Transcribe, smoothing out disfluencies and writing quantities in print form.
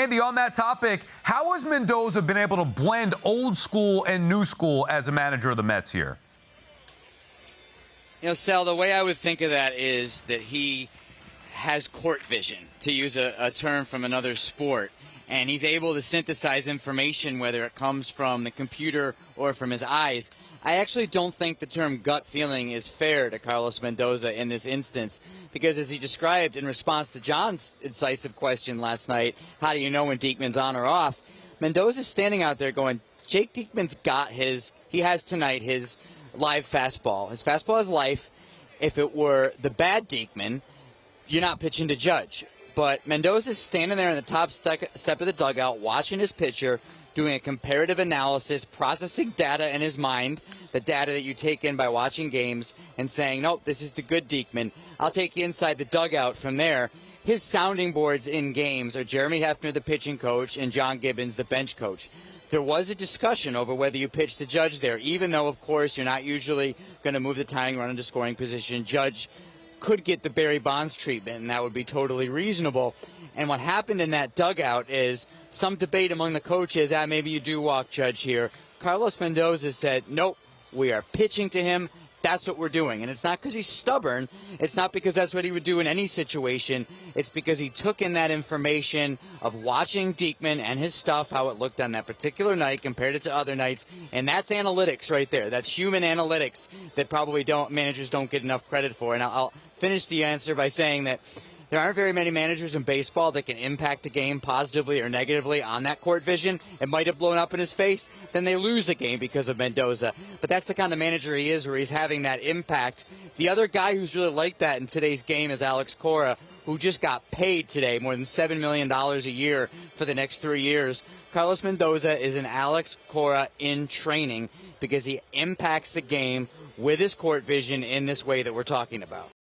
Andy, on that topic, how has Mendoza been able to blend old school and new school as a manager of the Mets here? You know, Sal, the way I would think of that is that he has court vision, to use a term from another sport. And he's able to synthesize information, whether it comes from the computer or from his eyes. I actually don't think the term gut feeling is fair to Carlos Mendoza in this instance, because as he described in response to John's incisive question last night, how do you know when Diekman's on or off? Mendoza's standing out there going, Jake Diekman's got he has tonight his live fastball. His fastball is life. If it were the bad Diekman, you're not pitching to Judge. But Mendoza's standing there in the top step of the dugout, watching his pitcher, doing a comparative analysis, processing data in his mind, the data that you take in by watching games, and saying, nope, this is the good Diekman. I'll take you inside the dugout from there. His sounding boards in games are Jeremy Hefner, the pitching coach, and John Gibbons, the bench coach. There was a discussion over whether you pitch to Judge there, even though, of course, you're not usually going to move the tying run into scoring position. Judge could get the Barry Bonds treatment, and that would be totally reasonable. And what happened in that dugout is some debate among the coaches, maybe you do walk Judge here. Carlos Mendoza said, nope, we are pitching to him. That's what we're doing. And it's not because he's stubborn. It's not because that's what he would do in any situation. It's because he took in that information of watching Diekman and his stuff, how it looked on that particular night, compared it to other nights. And that's analytics right there. That's human analytics that probably managers don't get enough credit for. And I'll finish the answer by saying that there aren't very many managers in baseball that can impact a game positively or negatively on that court vision. It might have blown up in his face. Then they lose the game because of Mendoza. But that's the kind of manager he is, where he's having that impact. The other guy who's really like that in today's game is Alex Cora, who just got paid today more than $7 million a year for the next 3 years. Carlos Mendoza is an Alex Cora in training because he impacts the game with his court vision in this way that we're talking about.